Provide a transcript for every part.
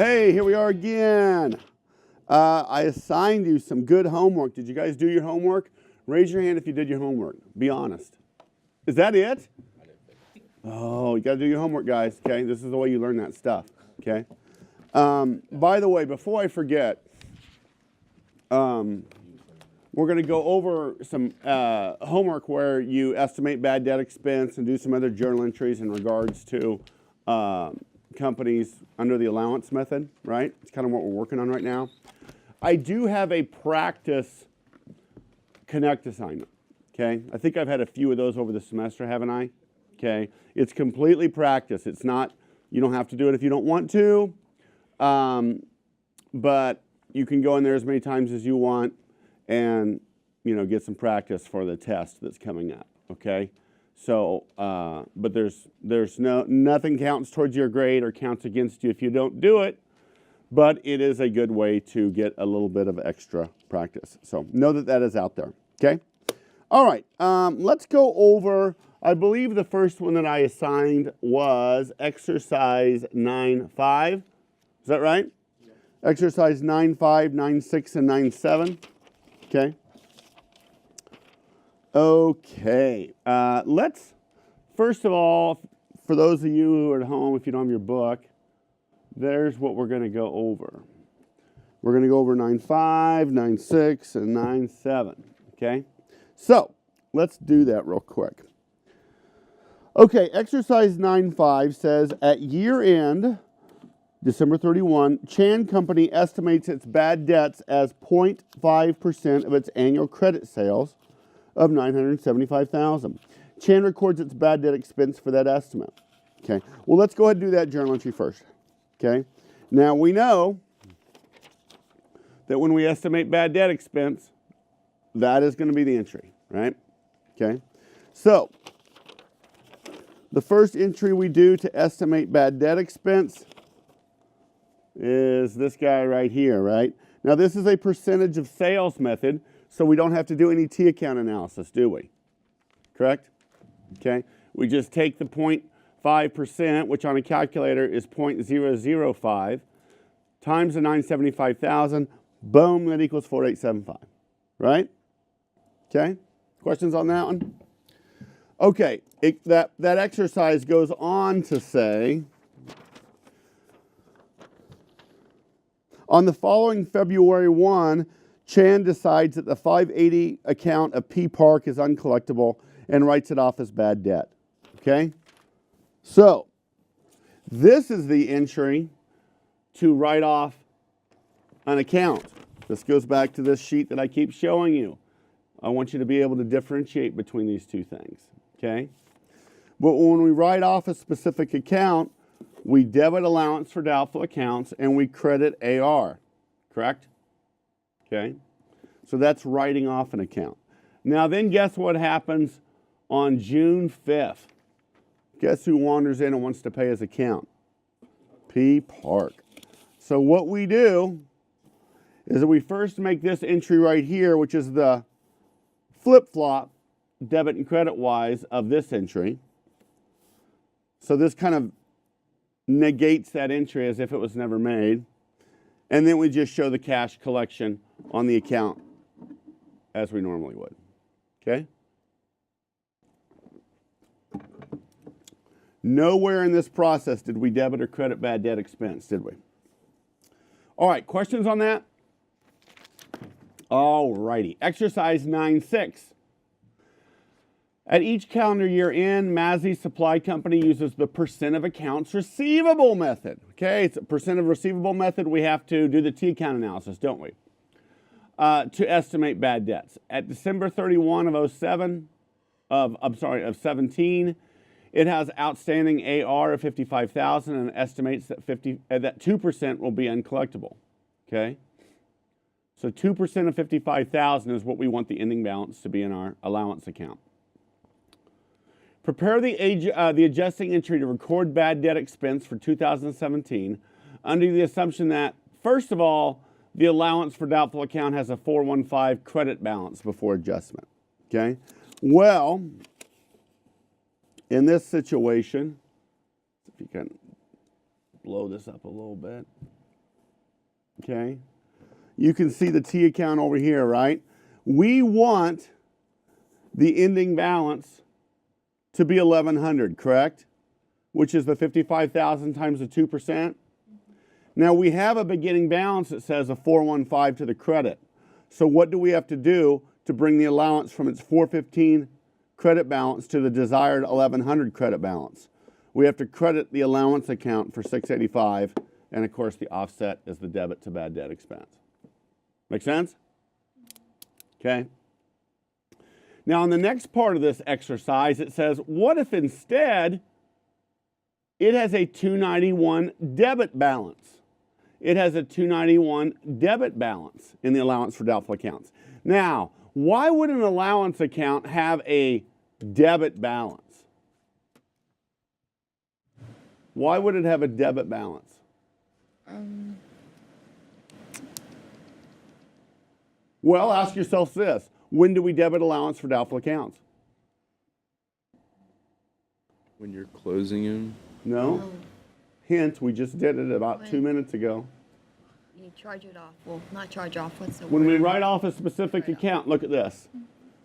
Hey, here we are again. I assigned you some good homework. Did you guys do your homework? Raise your hand if you did your homework. Be honest. Is that it? Oh, you got to do your homework, guys. Okay, this is the way you learn that stuff. Okay. By the way, before I forget, we're going to go over some homework where you estimate bad debt expense and do some other journal entries in regards to companies under the allowance method, right? It's kind of what we're working on right now. I do have a practice connect assignment, okay? I think I've had a few of those over the semester, haven't I? Okay, it's completely practice. It's not, you don't have to do it if you don't want to, but you can go in there as many times as you want and, you know, get some practice for the test that's coming up, okay? So, but nothing counts towards your grade or counts against you if you don't do it, but it is a good way to get a little bit of extra practice. So know that that is out there, okay? All right, let's go over, I believe the first one that I assigned was exercise 9.5. Is that right? Yeah. Exercise 9.5, 9.6, and 9.7, okay? Okay, let's, first of all, for those of you who are at home, if you don't have your book, there's what we're going to go over. We're going to go over 9.5, 9.6, and 9.7, okay? So, let's do that real quick. Okay, exercise 9.5 says, at year end, December 31, Chan Company estimates its bad debts as 0.5% of its annual credit sales of $975,000. Chan records its bad debt expense for that estimate. Okay, well, let's go ahead and do that journal entry first. Okay, now we know that when we estimate bad debt expense, that is going to be the entry, right? Okay, so the first entry we do to estimate bad debt expense is this guy right here, right? Now, this is a percentage of sales method, so we don't have to do any T-account analysis, do we? Correct? Okay. We just take the 0.5%, which on a calculator is 0.005, times the 975,000. Boom, that equals 4875. Right? Okay. Questions on that one? Okay. That exercise goes on to say, on the following February 1, Chan decides that the 580 account of P Park is uncollectible and writes it off as bad debt. Okay? So, this is the entry to write off an account. This goes back to this sheet that I keep showing you. I want you to be able to differentiate between these two things. Okay? But when we write off a specific account, we debit allowance for doubtful accounts and we credit AR. Correct? Okay, so that's writing off an account. Now then, guess what happens on June 5th? Guess who wanders in and wants to pay his account? P Park. So what we do is that we first make this entry right here, which is the flip-flop, debit and credit-wise, of this entry. So this kind of negates that entry as if it was never made. And then we just show the cash collection on the account as we normally would. Okay? Nowhere in this process did we debit or credit bad debt expense, did we? All right, questions on that? All righty. Exercise 9.6. At each calendar year end, Massey Supply Company uses the percent of accounts receivable method. Okay, it's a percent of receivable method. We have to do the T-account analysis, don't we? To estimate bad debts. At December 31 of 17, it has outstanding AR of 55,000 and estimates that 2% will be uncollectible. Okay, so 2% of 55,000 is what we want the ending balance to be in our allowance account. Prepare the adjusting entry to record bad debt expense for 2017 under the assumption that, first of all, the allowance for doubtful account has a 415 credit balance before adjustment. Okay? Well, in this situation, if you can blow this up a little bit. Okay? You can see the T account over here, right? We want the ending balance to be 1,100, correct? Which is the 55,000 times the 2%. Now we have a beginning balance that says a 415 to the credit. So what do we have to do to bring the allowance from its 415 credit balance to the desired 1,100 credit balance? We have to credit the allowance account for 685, and of course the offset is the debit to bad debt expense. Make sense? Okay. Now, in the next part of this exercise, it says, what if instead it has a 291 debit balance? It has a 291 debit balance in the allowance for doubtful accounts. Now, why would an allowance account have a debit balance? Why would it have a debit balance? Well, ask yourself this. When do we debit allowance for doubtful accounts? When you're closing them? No. Hint, we just did it about 2 minutes ago. You charge it off. Well, not charge off. What's the When word? we write off a specific account, look at this.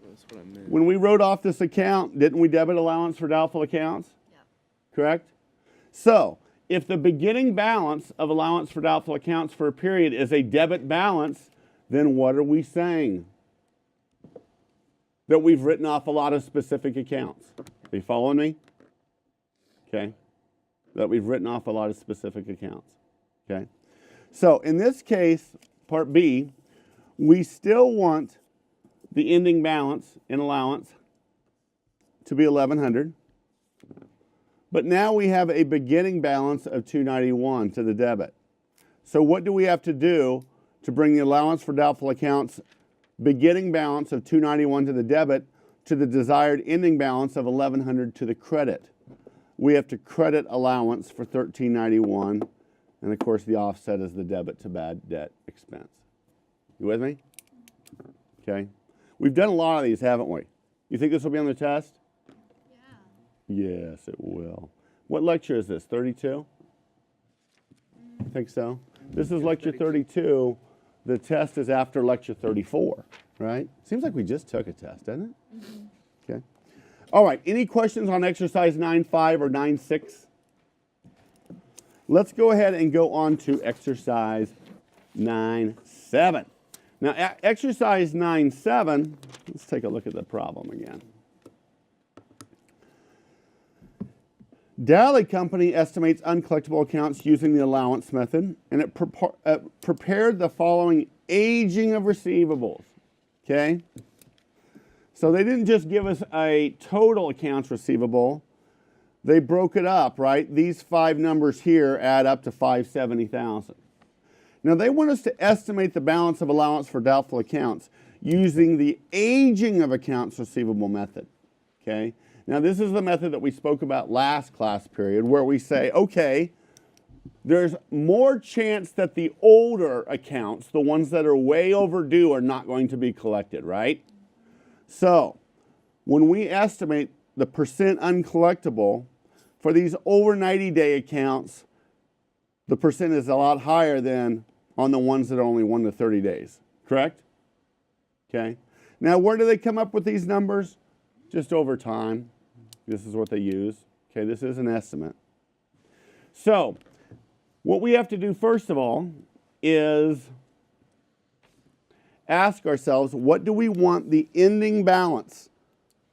That's what I meant. When we wrote off this account, didn't we debit allowance for doubtful accounts? Yeah. Correct? So, if the beginning balance of allowance for doubtful accounts for a period is a debit balance, then what are we saying? That we've written off a lot of specific accounts. Are you following me? Okay. That we've written off a lot of specific accounts. Okay. So in this case, part B, we still want the ending balance in allowance to be 1,100. But now we have a beginning balance of 291 to the debit. So what do we have to do to bring the allowance for doubtful accounts beginning balance of 291 to the debit to the desired ending balance of 1,100 to the credit? We have to credit allowance for 1,391, and of course the offset is the debit to bad debt expense. You with me? Okay. We've done a lot of these, haven't we? You think this will be on the test? Yeah. Yes, it will. What lecture is this, 32? I think so. This is lecture 32. The test is after lecture 34, right? Seems like we just took a test, doesn't it? Mm-hmm. Okay. All right, any questions on exercise 9.5 or 9.6? Let's go ahead and go on to exercise 9.7. Now, exercise 9.7, let's take a look at the problem again. Dally Company estimates uncollectible accounts using the allowance method, and it prepared the following aging of receivables, okay? So they didn't just give us a total accounts receivable. They broke it up, right? These 5 numbers here add up to 570,000. Now they want us to estimate the balance of allowance for doubtful accounts using the aging of accounts receivable method, okay? Now this is the method that we spoke about last class period where we say, okay, there's more chance that the older accounts, the ones that are way overdue, are not going to be collected, right? So when we estimate the percent uncollectible for these over 90-day accounts, the percent is a lot higher than on the ones that are only 1 to 30 days, correct? Okay. Now where do they come up with these numbers? Just over time. This is what they use. Okay, this is an estimate. So what we have to do first of all is ask ourselves, what do we want the ending balance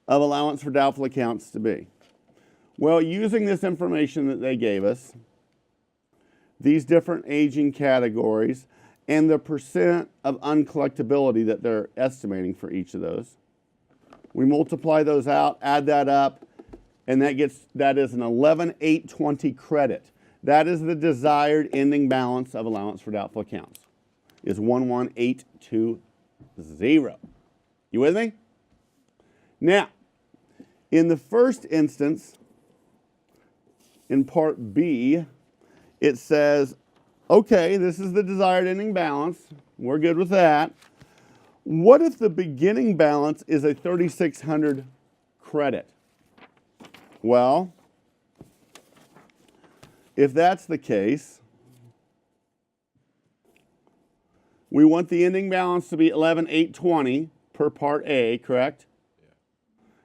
of allowance for doubtful accounts to be? Well, using this information that they gave us, these different aging categories, and the percent of uncollectability that they're estimating for each of those, we multiply those out, add that up, and that is an 11,820 credit. That is the desired ending balance of allowance for doubtful accounts, is 11,820. You with me? Now, in the first instance, in part B, it says, okay, this is the desired ending balance. We're good with that. What if the beginning balance is a 3,600 credit? Well, if that's the case, We want the ending balance to be 11,820 per part A, correct?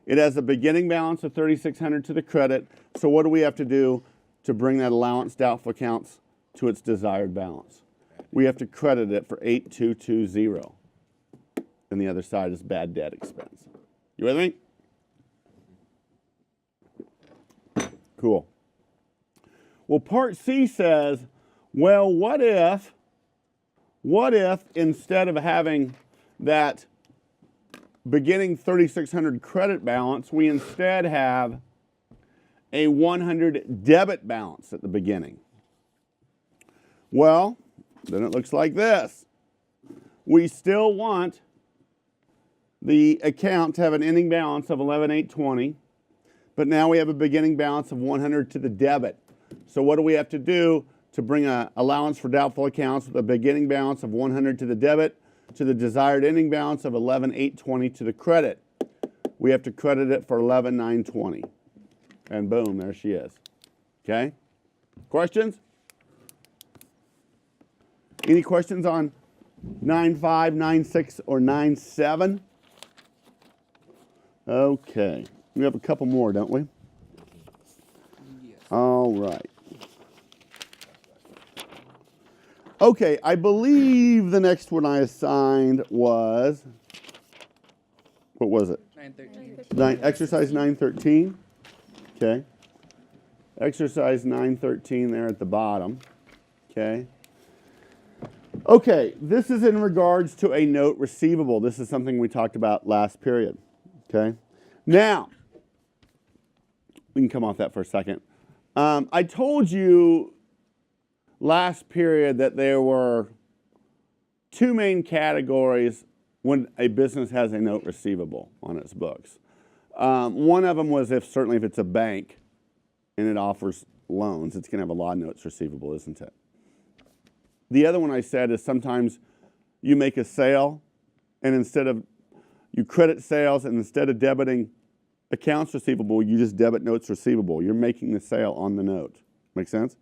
It has a beginning balance of 3,600 to the credit. So what do we have to do to bring that allowance doubtful accounts to its desired balance? We have to credit it for 8,220. And the other side is bad debt expense. You with me? Cool. Well, part C says, well, what if instead of having that beginning 3,600 credit balance, we instead have a 100 debit balance at the beginning? Well, then it looks like this. We still want the account to have an ending balance of 11,820, but now we have a beginning balance of 100 to the debit. So what do we have to do to bring an allowance for doubtful accounts with a beginning balance of 100 to the debit to the desired ending balance of 11,820 to the credit? We have to credit it for 11,920. And boom, there she is. Okay? Questions? Any questions on 9.5, 9.6, or 9.7? Okay. We have a couple more, don't we? Yes. All right. Okay, I believe the next one I assigned was, what was it? 913. Exercise 913. Okay. Exercise 913 there at the bottom. Okay. Okay, this is in regards to a note receivable. This is something we talked about last period. Okay. Now, we can come off that for a second. I told you last period that there were two main categories when a business has a note receivable on its books. One of them was certainly if it's a bank and it offers loans, it's going to have a lot of notes receivable, isn't it? The other one I said is sometimes you make a sale and you credit sales, and instead of debiting accounts receivable, you just debit notes receivable. You're making the sale on the note. Make sense?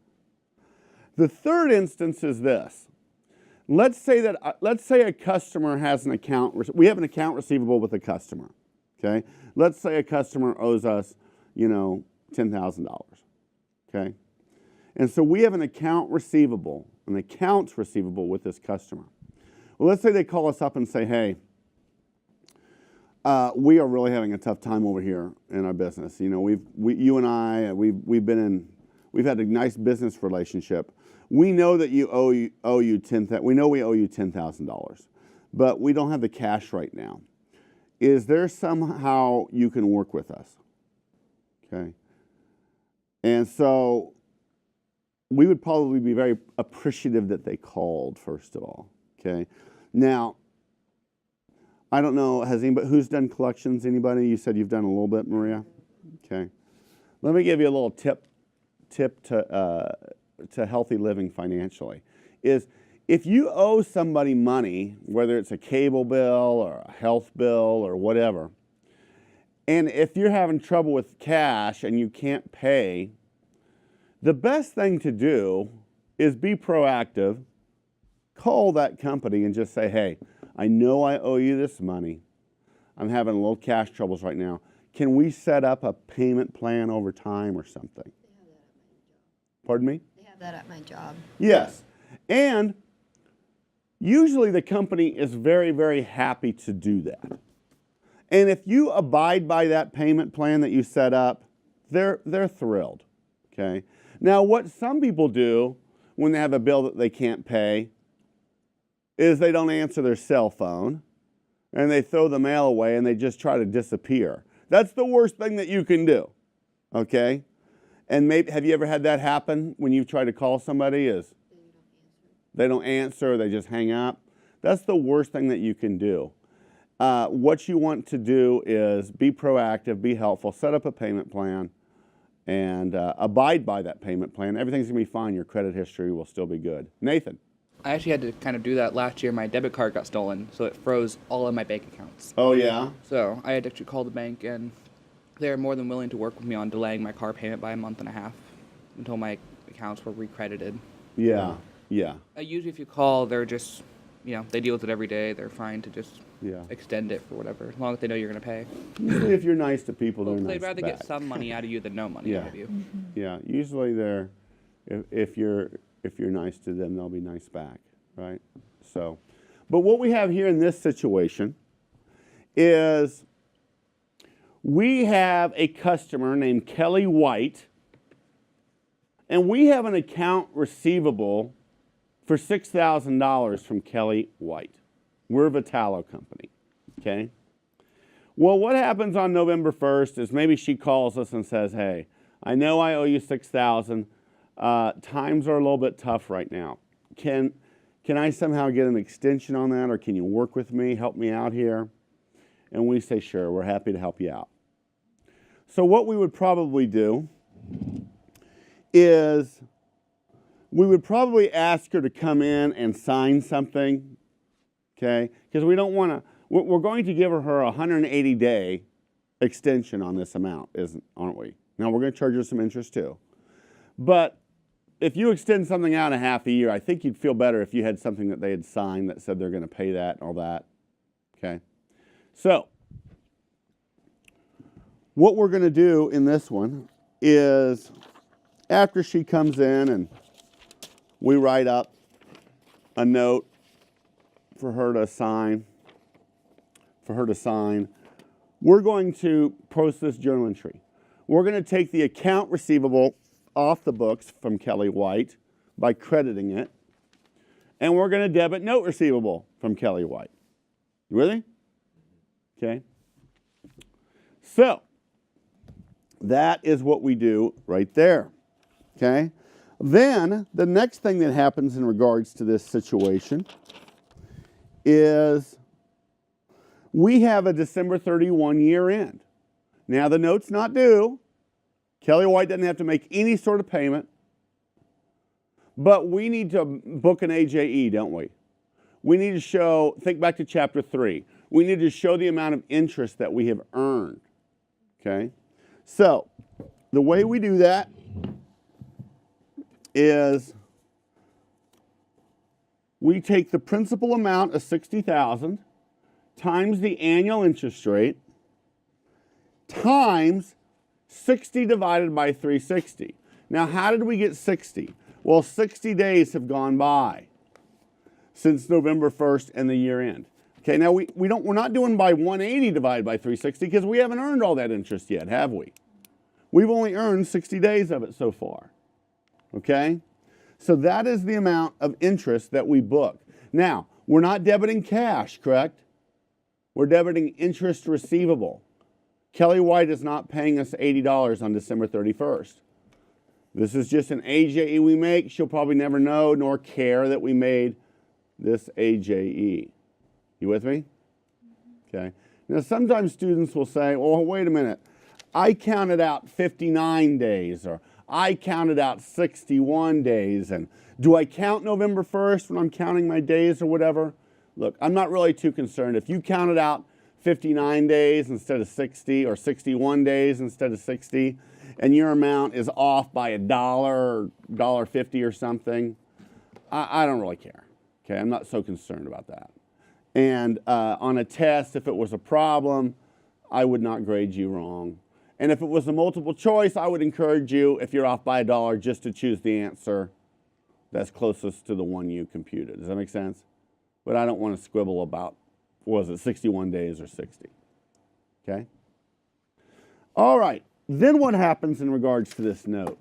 The third instance is this. Let's say a customer has an account. We have an account receivable with a customer. Okay. Let's say a customer owes us, $10,000. Okay. And so we have an accounts receivable with this customer. Well, let's say they call us up and say, hey, we are really having a tough time over here in our business. You and I, we've had a nice business relationship. We know that we owe you $10,000, but we don't have the cash right now. Is there somehow you can work with us? Okay. And so we would probably be very appreciative that they called, first of all. Okay. Now, I don't know, who's done collections? Anybody? You said you've done a little bit, Maria? Okay. Let me give you a little tip to healthy living financially. Is if you owe somebody money, whether it's a cable bill or a health bill or whatever, and if you're having trouble with cash and you can't pay, the best thing to do is be proactive, call that company and just say, hey, I know I owe you this money. I'm having a little cash troubles right now. Can we set up a payment plan over time or something? Pardon me? They have that at my job. Yes. And usually the company is very, very happy to do that. And if you abide by that payment plan that you set up, they're thrilled. Okay? Now, what some people do when they have a bill that they can't pay is they don't answer their cell phone and they throw the mail away and they just try to disappear. That's the worst thing that you can do. Okay? And maybe, have you ever had that happen when you try to call somebody? They don't answer, they just hang up. That's the worst thing that you can do. What you want to do is be proactive, be helpful, set up a payment plan, and abide by that payment plan. Everything's going to be fine. Your credit history will still be good. Nathan. I actually had to kind of do that last year. My debit card got stolen, so it froze all of my bank accounts. Oh, yeah? So I had to actually call the bank, and they're more than willing to work with me on delaying my car payment by a month and a half until my accounts were recredited. Yeah, yeah. Usually if you call, they're just they deal with it every day. They're fine to just Yeah. extend it for whatever, as long as they know you're going to pay. Usually if you're nice to people, Well, they're nice they'd rather back. get some money out of you than no money Yeah. out of you. Yeah, usually they're, if you're nice to them, they'll be nice back, right? So, but what we have here in this situation is we have a customer named Kelly White, and we have an account receivable for $6,000 from Kelly White. We're a Vitalo company, okay? Well, what happens on November 1st is maybe she calls us and says, hey, I know I owe you $6,000. Times are a little bit tough right now. Can I somehow get an extension on that, or can you work with me, help me out here? And we say, sure, we're happy to help you out. So what we would probably do is we would probably ask her to come in and sign something, okay? Because we don't want to, we're going to give her a 180-day extension on this amount, aren't we? Now, we're going to charge her some interest too. But if you extend something out a half a year, I think you'd feel better if you had something that they had signed that said they're going to pay that and all that, okay? So, what we're going to do in this one is after she comes in and we write up a note for her to sign, we're going to post this journal entry. We're going to take the account receivable off the books from Kelly White by crediting it, and we're going to debit note receivable from Kelly White. You with me? Okay. So, that is what we do right there. Okay? Then, the next thing that happens in regards to this situation is we have a December 31 year end. Now, the note's not due. Kelly White doesn't have to make any sort of payment. But we need to book an AJE, don't we? We need to show, think back to chapter 3. We need to show the amount of interest that we have earned. Okay? So, the way we do that is we take the principal amount of $60,000 times the annual interest rate times 60 divided by 360. Now, how did we get 60? Well, 60 days have gone by since November 1st and the year end. Okay, now we're not doing by 180 divided by 360 because we haven't earned all that interest yet, have we? We've only earned 60 days of it so far. Okay? So that is the amount of interest that we book. Now, we're not debiting cash, correct? We're debiting interest receivable. Kelly White is not paying us $80 on December 31st. This is just an AJE we make. She'll probably never know nor care that we made this AJE. You with me? Okay. Now, sometimes students will say, well, wait a minute. I counted out 59 days, or I counted out 61 days, and do I count November 1st when I'm counting my days or whatever? Look, I'm not really too concerned. If you counted out 59 days instead of 60, or 61 days instead of 60, and your amount is off by $1 or $1.50 or something, I don't really care. Okay, I'm not so concerned about that. And on a test, if it was a problem, I would not grade you wrong. And if it was a multiple choice, I would encourage you, if you're off by $1, just to choose the answer that's closest to the one you computed. Does that make sense? But I don't want to squibble about, was it 61 days or 60? Okay? All right. Then what happens in regards to this note?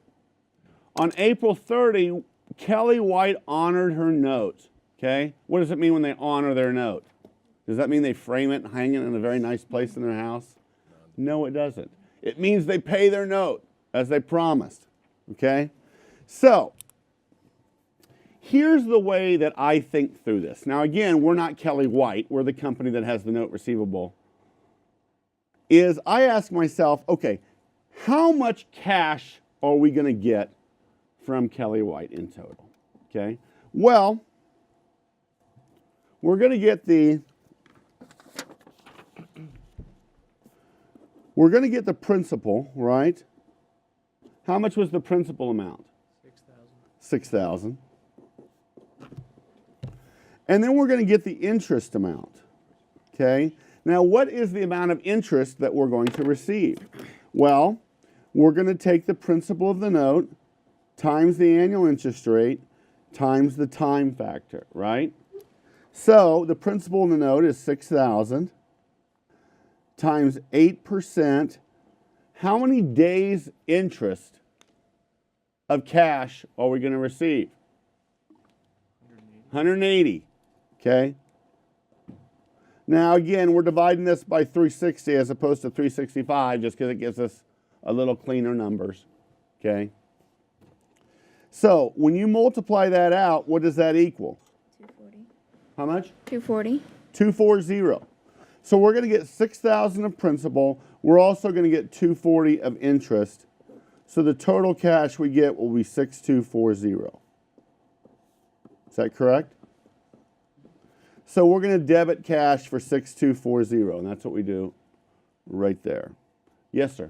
On April 30, Kelly White honored her note. Okay? What does it mean when they honor their note? Does that mean they frame it and hang it in a very nice place in their house? No, it doesn't. It means they pay their note as they promised. Okay? So, here's the way that I think through this. Now, again, we're not Kelly White. We're the company that has the note receivable. Is I ask myself, okay, how much cash are we going to get from Kelly White in total? Okay? Well, we're going to get the principal, right? How much was the principal amount? $6,000. And then we're going to get the interest amount. Okay? Now, what is the amount of interest that we're going to receive? Well, we're going to take the principal of the note times the annual interest rate times the time factor, right? So the principal in the note is $6,000 times 8%. How many days interest of cash are we going to receive? 180. Okay? Now again, we're dividing this by 360 as opposed to 365 just because it gives us a little cleaner numbers. Okay? So when you multiply that out, what does that equal? 240. How much? 240. 240. So we're going to get 6,000 of principal. We're also going to get 240 of interest. So the total cash we get will be 6240. Is that correct? So we're going to debit cash for 6240, and that's what we do right there. Yes, sir.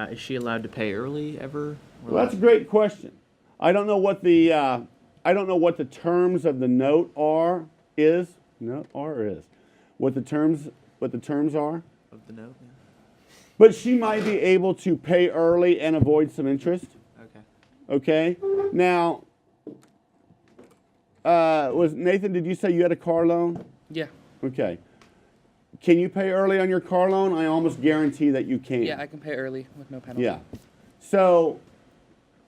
Is she allowed to pay early ever? Well, that's a great question. I don't know what the terms of the note are. What the terms are. Of the note? Yeah. But she might be able to pay early and avoid some interest. Okay. Okay. Now, was Nathan? Did you say you had a car loan? Yeah. Okay. Can you pay early on your car loan? I almost guarantee that you can. Yeah, I can pay early with no penalty. Yeah. So,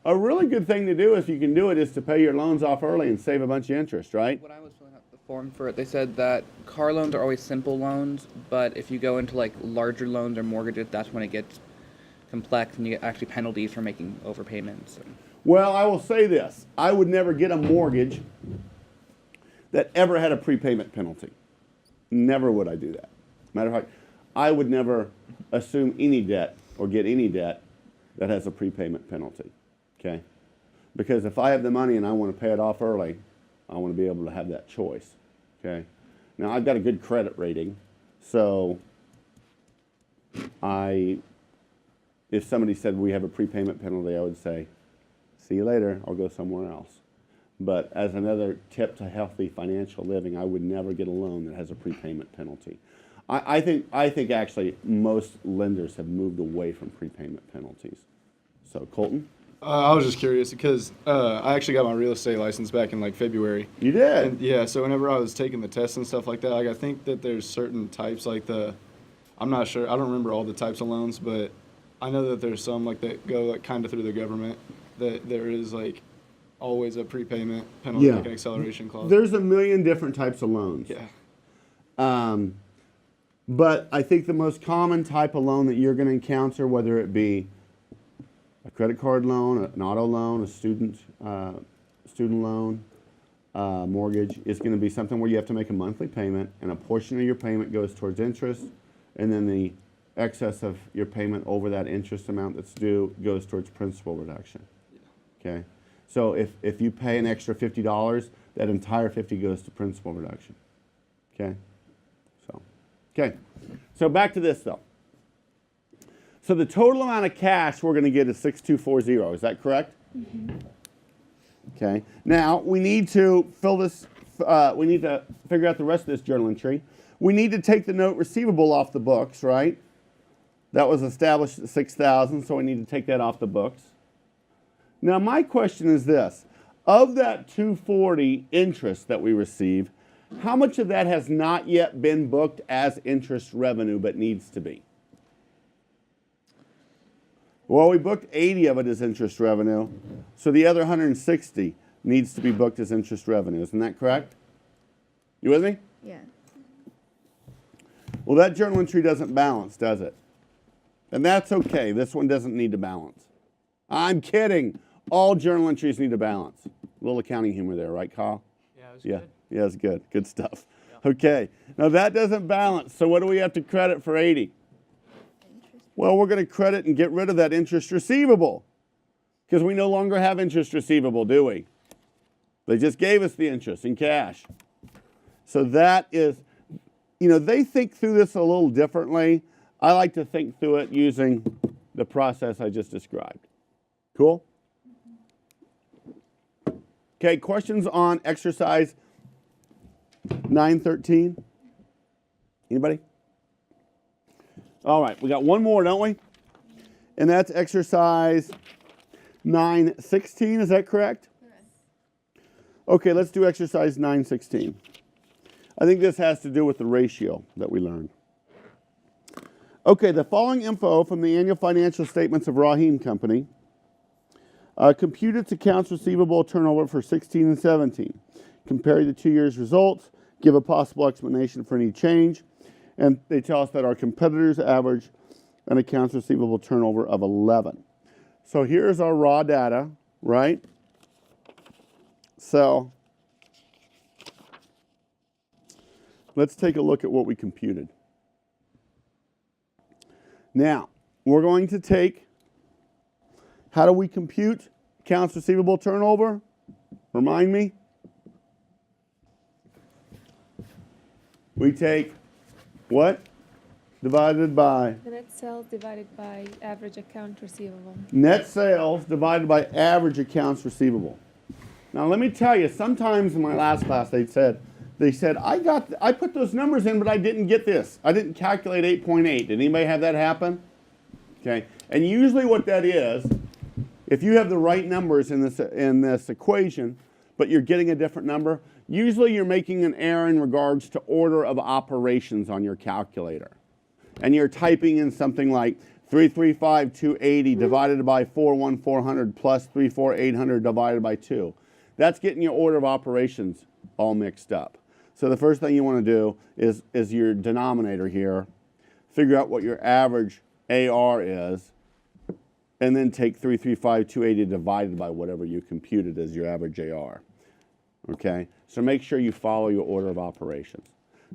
a really good thing to do if you can do it is to pay your loans off early and save a bunch of interest, right? When I was filling out the form for it, they said that car loans are always simple loans, but if you go into like larger loans or mortgages, that's when it gets complex and you get actually penalties for making overpayments. Well, I will say this. I would never get a mortgage that ever had a prepayment penalty. Never would I do that. Matter of fact, I would never assume any debt or get any debt that has a prepayment penalty. Okay? Because if I have the money and I want to pay it off early, I want to be able to have that choice. Okay? Now, I've got a good credit rating, so if somebody said we have a prepayment penalty, I would say, see you later, I'll go somewhere else. But as another tip to healthy financial living, I would never get a loan that has a prepayment penalty. I think actually most lenders have moved away from prepayment penalties. So, Colton? I was just curious because I actually got my real estate license back in like February. You did? And yeah, so whenever I was taking the tests and stuff like that, like I think that there's certain types like I'm not sure, I don't remember all the types of loans, but I know that there's some like that go like kind of through the government that there is like always a prepayment penalty, Yeah. like an acceleration clause. There's a million different types of loans. Yeah. But I think the most common type of loan that you're going to encounter, whether it be a credit card loan, an auto loan, a student loan, mortgage, is going to be something where you have to make a monthly payment, and a portion of your payment goes towards interest, and then the excess of your payment over that interest amount that's due goes towards principal reduction. Okay? So if you pay an extra $50, that entire $50 goes to principal reduction. Okay? Okay, so back to this though. So the total amount of cash we're going to get is 6240. Is that correct? Mm-hmm. Okay. Now we need to fill this. We need to figure out the rest of this journal entry. We need to take the note receivable off the books, right? That was established at 6,000, so we need to take that off the books. Now my question is this: of that 240 interest that we receive, how much of that has not yet been booked as interest revenue but needs to be? Well, we booked 80 of it as interest revenue, so the other 160 needs to be booked as interest revenue. Isn't that correct? You with me? Yeah. Well, that journal entry doesn't balance, does it? And that's okay. This one doesn't need to balance. I'm kidding. All journal entries need to balance. A little accounting humor there, right, Kyle? Yeah, it was Yeah. good. Yeah, it's good. Good stuff. Yeah. Okay. Now that doesn't balance. So what do we have to credit for 80? Well, we're going to credit and get rid of that interest receivable because we no longer have interest receivable, do we? They just gave us the interest in cash. So that is, they think through this a little differently. I like to think through it using the process I just described. Cool? Okay, questions on exercise 913? Anybody? All right, we got one more, don't we? And that's exercise 916, is that correct? Okay, let's do exercise 916. I think this has to do with the ratio that we learned. Okay, the following info from the annual financial statements of Rahim Company compute its accounts receivable turnover for 16 and 17. Compare the 2 years' results, give a possible explanation for any change, and they tell us that our competitors average an accounts receivable turnover of 11. So here's our raw data, right? So let's take a look at what we computed. Now, we're going to take, how do we compute accounts receivable turnover? Remind me. We take what? Divided by? The net sales divided by average account receivable. Net sales divided by average accounts receivable. Now let me tell you, sometimes in my last class they said, I put those numbers in, but I didn't get this. I didn't calculate 8.8. Did anybody have that happen? Okay. And usually what that is, if you have the right numbers in this equation, but you're getting a different number, usually you're making an error in regards to order of operations on your calculator. And you're typing in something like 335,280 divided by 41400 plus 34800 divided by 2. That's getting your order of operations all mixed up. So the first thing you want to do is your denominator here, figure out what your average AR is, and then take 335,280 divided by whatever you computed as your average AR. Okay? So make sure you follow your order of operations.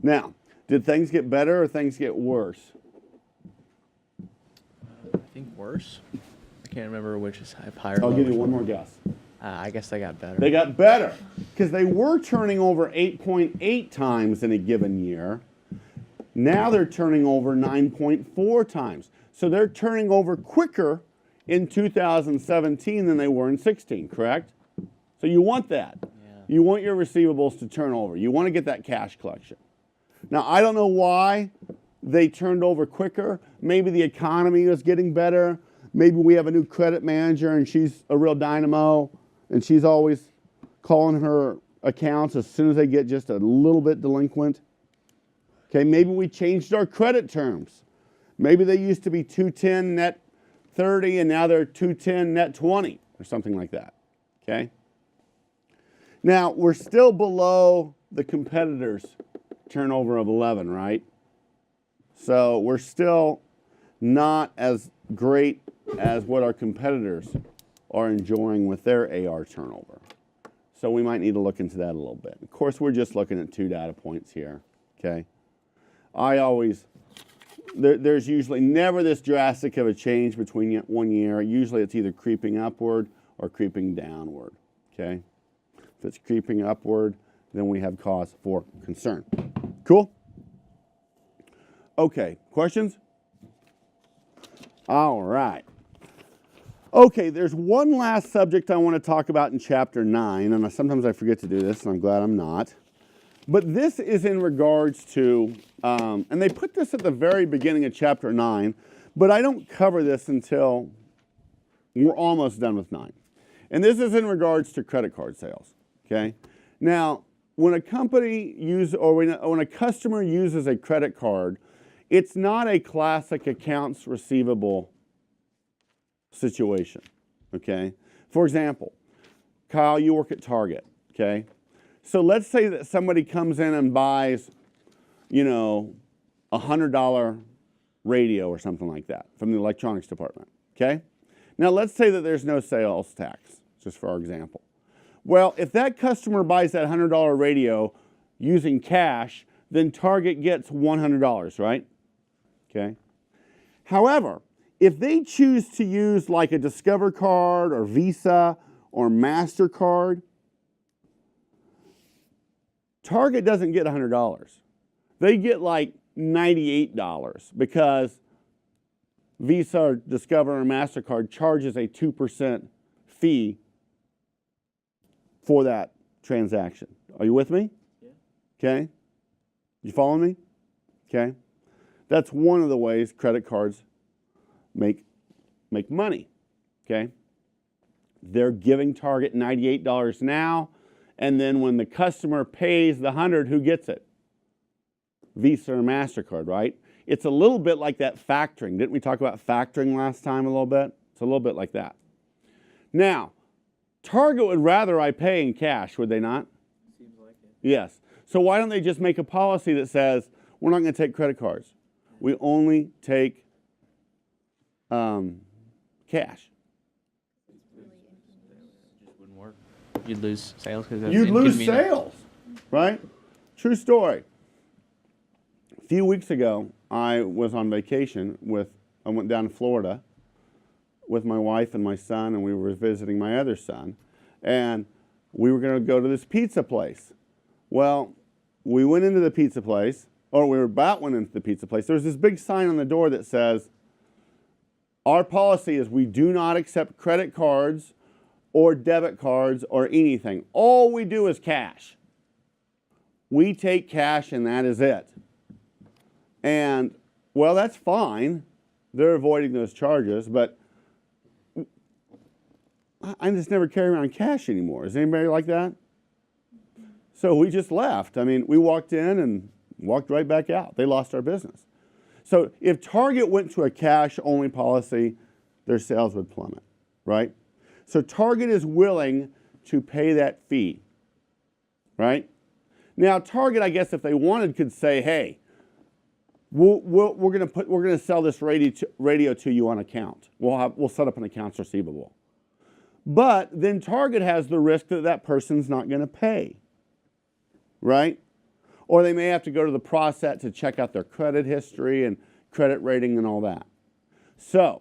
Now, did things get better or things get worse? I think worse. I can't remember which is higher. I'll give you one more guess. I guess they got better. They got better because they were turning over 8.8 times in a given year. Now they're turning over 9.4 times. So they're turning over quicker in 2017 than they were in 16, correct? So you want that. Yeah. You want your receivables to turn over. You want to get that cash collection. Now, I don't know why they turned over quicker. Maybe the economy was getting better. Maybe we have a new credit manager and she's a real dynamo and she's always calling her accounts as soon as they get just a little bit delinquent. Okay, maybe we changed our credit terms. Maybe they used to be 210 net 30 and now they're 210 net 20 or something like that. Okay? Now, we're still below the competitors' turnover of 11, right? So we're still not as great as what our competitors are enjoying with their AR turnover. So we might need to look into that a little bit. Of course, we're just looking at 2 data points here, okay? There's usually never this drastic of a change between 1 year. Usually it's either creeping upward or creeping downward, okay? If it's creeping upward, then we have cause for concern. Cool? Okay, questions? All right. Okay, there's one last subject I want to talk about in Chapter 9, and sometimes I forget to do this, and I'm glad I'm not. But this is in regards to, and they put this at the very beginning of Chapter 9, but I don't cover this until we're almost done with 9. And this is in regards to credit card sales, okay? Now, when a company when a customer uses a credit card, it's not a classic accounts receivable situation, okay? For example, Kyle, you work at Target, okay? So let's say that somebody comes in and buys, a $100 radio or something like that from the electronics department, okay? Now let's say that there's no sales tax, just for our example. Well, if that customer buys that $100 radio using cash, then Target gets $100, right? Okay. However, if they choose to use like a Discover card or Visa or MasterCard, Target doesn't get $100. They get like $98 because Visa or Discover or MasterCard charges a 2% fee for that transaction. Are you with me? Yeah. Okay. You following me? Okay. That's one of the ways credit cards make money. Okay. They're giving Target $98 now, and then when the customer pays the $100, who gets it? Visa or MasterCard, right? It's a little bit like that factoring. Didn't we talk about factoring last time a little bit? It's a little bit like that. Now, Target would rather I pay in cash, would they not? Seems like it. Yes. So why don't they just make a policy that says, we're not going to take credit cards. We only take cash. Just wouldn't work. You'd lose sales because You'd lose sales, right? True story. A few weeks ago, I was on vacation I went down to Florida with my wife and my son, and we were visiting my other son. And we were going to go to this pizza place. Well, we went into the pizza place, or we were about went into the pizza place. There was this big sign on the door that says, our policy is we do not accept credit cards or debit cards or anything. All we do is cash. We take cash and that is it. And, well, that's fine. They're avoiding those charges, but I just never carry around cash anymore. Is anybody like that? So we just left. I mean, we walked in and walked right back out. They lost our business. So if Target went to a cash-only policy, their sales would plummet, right? So Target is willing to pay that fee, right? Now, Target, I guess, if they wanted, could say, "Hey, we're going to sell this radio to you on account. We'll set up an accounts receivable." But then Target has the risk that that person's not going to pay, right? Or they may have to go to the process to check out their credit history and credit rating and all that. So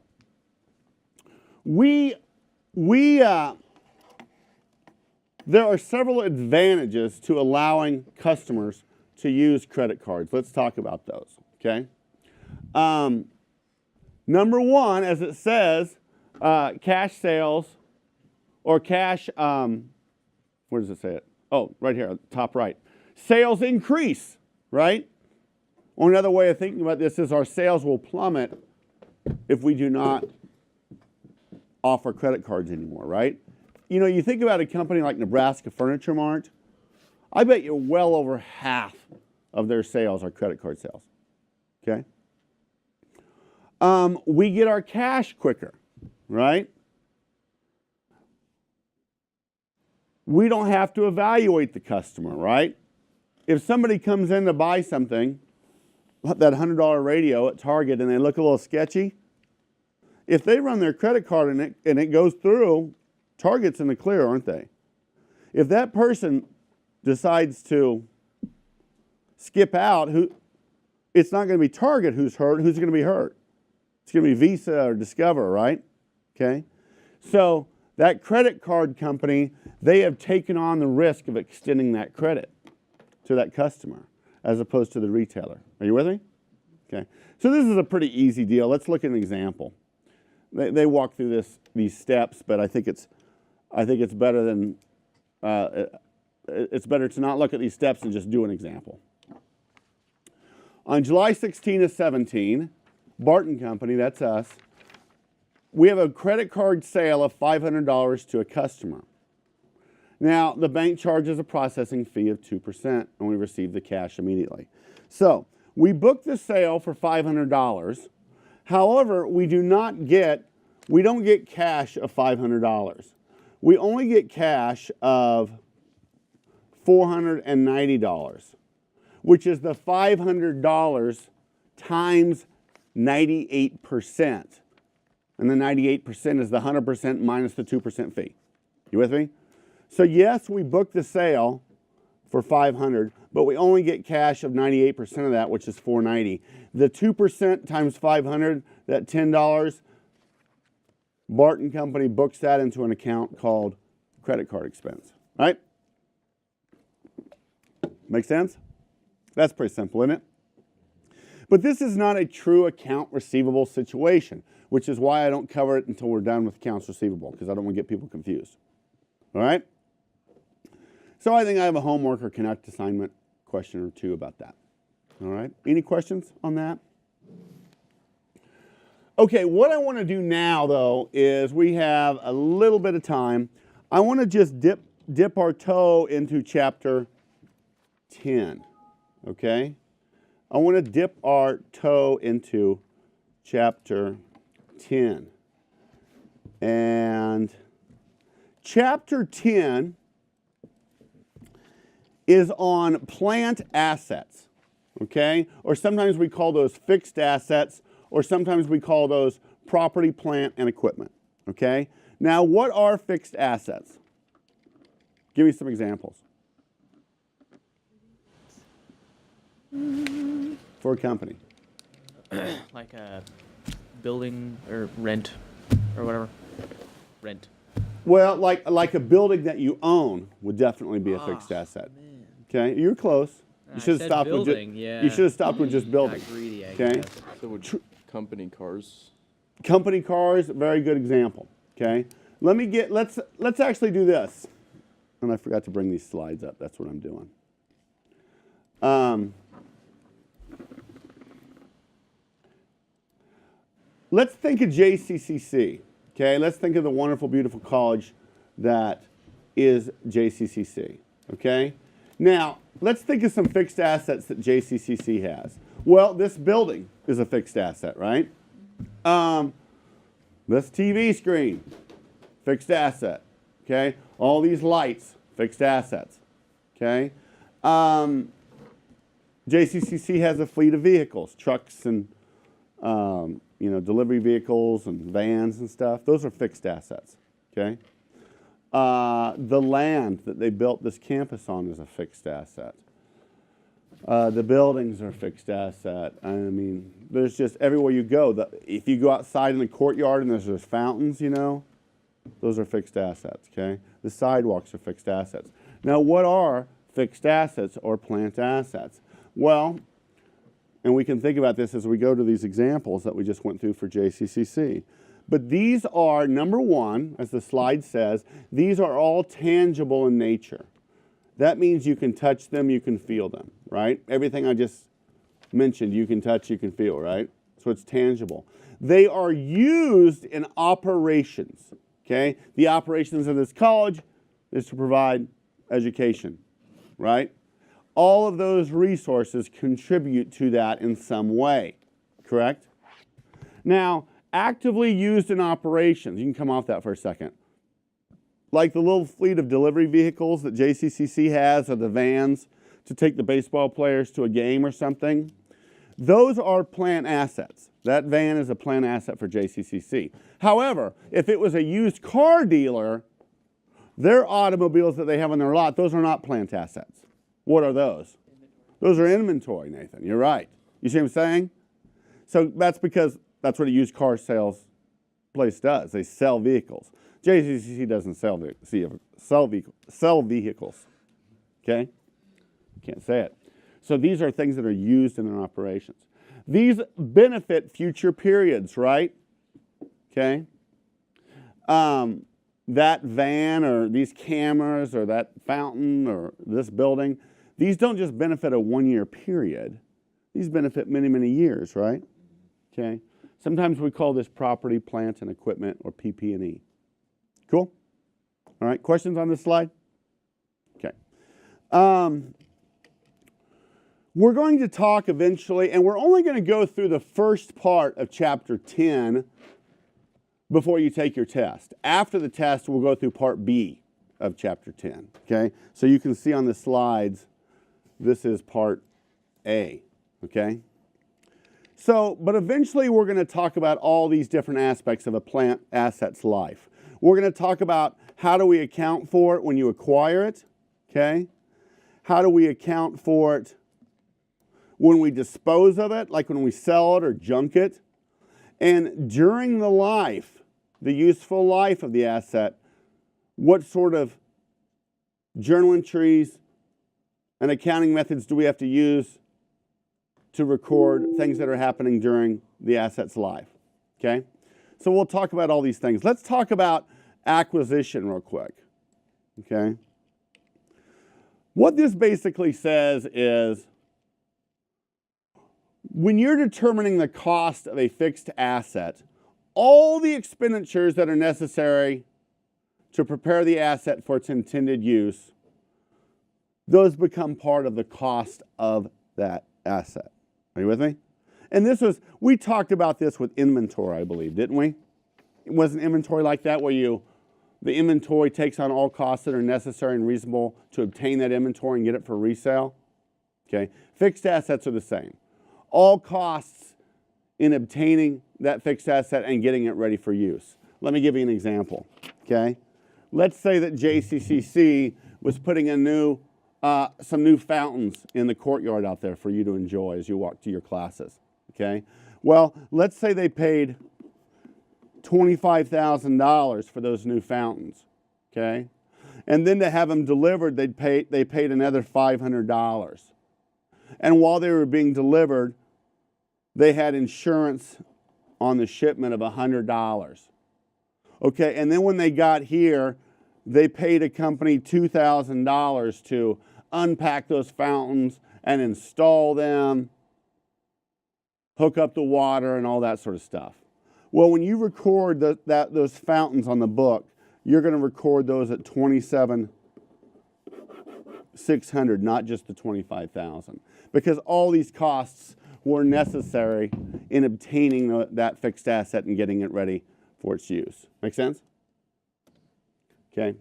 there are several advantages to allowing customers to use credit cards. Let's talk about those, okay? Number one, as it says, cash sales or cash, where does it say it? Oh, right here, top right. Sales increase, right? Or another way of thinking about this is our sales will plummet if we do not offer credit cards anymore, right? You know, you think about a company like Nebraska Furniture Mart, I bet you well over half of their sales are credit card sales, okay? We get our cash quicker, right? We don't have to evaluate the customer, right? If somebody comes in to buy something, that $100 radio at Target, and they look a little sketchy, if they run their credit card and it goes through, Target's in the clear, aren't they? If that person decides to skip out, it's not going to be Target who's hurt. Who's going to be hurt? It's going to be Visa or Discover, right? Okay? So that credit card company, they have taken on the risk of extending that credit to that customer as opposed to the retailer. Are you with me? Okay. So this is a pretty easy deal. Let's look at an example. They walk through these steps, but I think it's better than it's better to not look at these steps and just do an example. On July 16 of 17, Barton Company, that's us, we have a credit card sale of $500 to a customer. Now, the bank charges a processing fee of 2%, and we receive the cash immediately. So, we book the sale for $500. However, we don't get cash of $500. We only get cash of $490, which is the $500 times 98%. And the 98% is the 100% minus the 2% fee. You with me? So yes, we booked the sale for $500, but we only get cash of 98% of that, which is $490. The 2% times 500, that $10, Barton Company books that into an account called credit card expense, right? Make sense? That's pretty simple, isn't it? But this is not a true account receivable situation, which is why I don't cover it until we're done with accounts receivable, because I don't want to get people confused. All right? So I think I have a homework or connect assignment question or two about that. All right. Any questions on that? Okay, what I want to do now, though, is we have a little bit of time. I want to just dip our toe into chapter 10. Okay? I want to dip our toe into chapter 10. And chapter 10 is on plant assets. Okay? Or sometimes we call those fixed assets, or sometimes we call those property, plant, and equipment. Okay? Now, what are fixed assets? Give me some examples. For a company. Like a building or rent or whatever. Rent. Well, like a building that you own would definitely be a fixed asset. Okay? You're close. You should have stopped building, with yeah. You should have stopped with just building. Got greedy, I Okay? guess. So would company cars? Company cars, very good example. Okay, let's actually do this. And I forgot to bring these slides up. That's what I'm doing. Let's think of JCCC. Okay, let's think of the wonderful, beautiful college that is JCCC. Okay, now let's think of some fixed assets that JCCC has. Well, this building is a fixed asset, right? This TV screen, fixed asset. Okay, all these lights, fixed assets. Okay, JCCC has a fleet of vehicles, trucks and delivery vehicles and vans and stuff. Those are fixed assets. Okay, the land that they built this campus on is a fixed asset. The buildings are a fixed asset. I mean, there's just everywhere you go. If you go outside in the courtyard and there's fountains, those are fixed assets, okay? The sidewalks are fixed assets. Now, what are fixed assets or plant assets? Well, and we can think about this as we go to these examples that we just went through for JCCC. But these are, number one, as the slide says, these are all tangible in nature. That means you can touch them, you can feel them, right? Everything I just mentioned, you can touch, you can feel, right? So it's tangible. They are used in operations, okay? The operations of this college is to provide education, right? All of those resources contribute to that in some way, correct? Now, actively used in operations, you can come off that for a second. Like the little fleet of delivery vehicles that JCCC has, or the vans to take the baseball players to a game or something, those are plant assets. That van is a plant asset for JCCC. However, if it was a used car dealer, their automobiles that they have on their lot, those are not plant assets. What are those? Those are inventory, Nathan. You're right. You see what I'm saying? So that's because that's what a used car sales place does. They sell vehicles. JCCC doesn't sell vehicles. Okay? Can't say it. So these are things that are used in their operations. These benefit future periods, right? Okay? That van or these cameras or that fountain or this building, these don't just benefit a one-year period. These benefit many, many years, right? Okay? Sometimes we call this property, plant, and equipment, or PP&E. Cool? All right, questions on this slide? Okay. We're going to talk eventually, and we're only going to go through the first part of chapter 10 before you take your test. After the test, we'll go through part B of chapter 10, okay? So you can see on the slides, this is part A, okay? So, but eventually we're going to talk about all these different aspects of a plant asset's life. We're going to talk about how do we account for it when you acquire it, okay? How do we account for it when we dispose of it, like when we sell it or junk it? And during the life, the useful life of the asset, what sort of journal entries and accounting methods do we have to use to record things that are happening during the asset's life, okay? So we'll talk about all these things. Let's talk about acquisition real quick, okay? What this basically says is when you're determining the cost of a fixed asset, all the expenditures that are necessary to prepare the asset for its intended use, those become part of the cost of that asset. Are you with me? And we talked about this with inventory, I believe, didn't we? It wasn't inventory like that where the inventory takes on all costs that are necessary and reasonable to obtain that inventory and get it for resale? Okay, fixed assets are the same. All costs in obtaining that fixed asset and getting it ready for use. Let me give you an example, okay? Let's say that JCCC was putting some new fountains in the courtyard out there for you to enjoy as you walk to your classes, okay? Well, let's say they paid $25,000 for those new fountains, okay? And then to have them delivered, they paid another $500. And while they were being delivered, they had insurance on the shipment of $100. Okay, and then when they got here, they paid a company $2,000 to unpack those fountains and install them, hook up the water and all that sort of stuff. Well, when you record those fountains on the book, you're going to record those at $27,600, not just the $25,000, because all these costs were necessary in obtaining that fixed asset and getting it ready for its use. Make sense? Okay.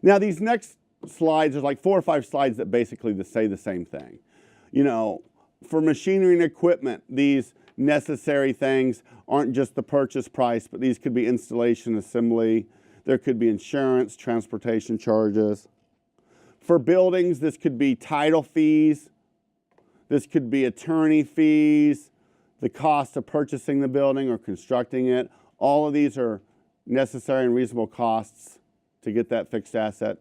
Now these next slides, there's like 4 or 5 slides that basically say the same thing. You know, for machinery and equipment, these necessary things aren't just the purchase price, but these could be installation, assembly. There could be insurance, transportation charges. For buildings, this could be title fees. This could be attorney fees, the cost of purchasing the building or constructing it. All of these are necessary and reasonable costs to get that fixed asset.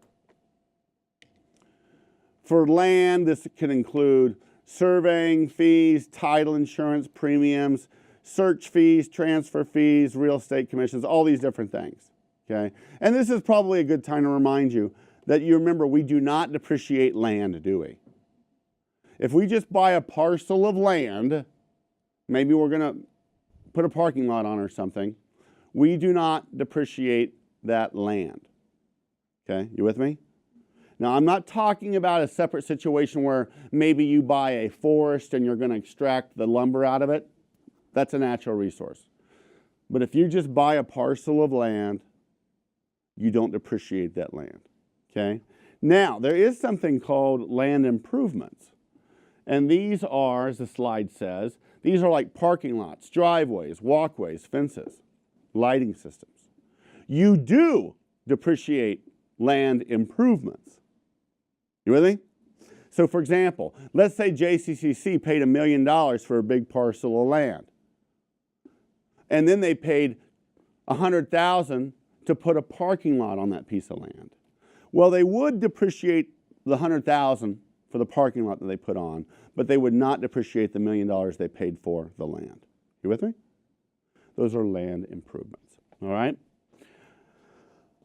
For land, this can include surveying fees, title insurance premiums, search fees, transfer fees, real estate commissions, all these different things. Okay? And this is probably a good time to remind you that you remember we do not depreciate land, do we? If we just buy a parcel of land, maybe we're going to put a parking lot on or something, we do not depreciate that land. Okay, you with me? Now, I'm not talking about a separate situation where maybe you buy a forest and you're going to extract the lumber out of it. That's a natural resource. But if you just buy a parcel of land, you don't depreciate that land. Okay? Now, there is something called land improvements. And these are, as the slide says, these are like parking lots, driveways, walkways, fences, lighting systems. You do depreciate land improvements. You with me? So for example, let's say JCCC paid $1 million for a big parcel of land. And then they paid $100,000 to put a parking lot on that piece of land. Well, they would depreciate the $100,000 for the parking lot that they put on, but they would not depreciate the $1 million they paid for the land. You with me? Those are land improvements. All right?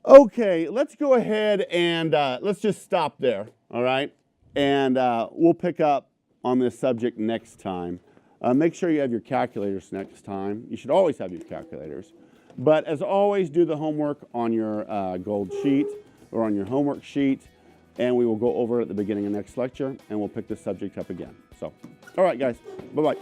Okay, let's go ahead and let's just stop there. All right? And we'll pick up on this subject next time. Make sure you have your calculators next time. You should always have your calculators. But as always, do the homework on your gold sheet or on your homework sheet. And we will go over it at the beginning of next lecture, and we'll pick this subject up again. So, all right, guys. Bye-bye.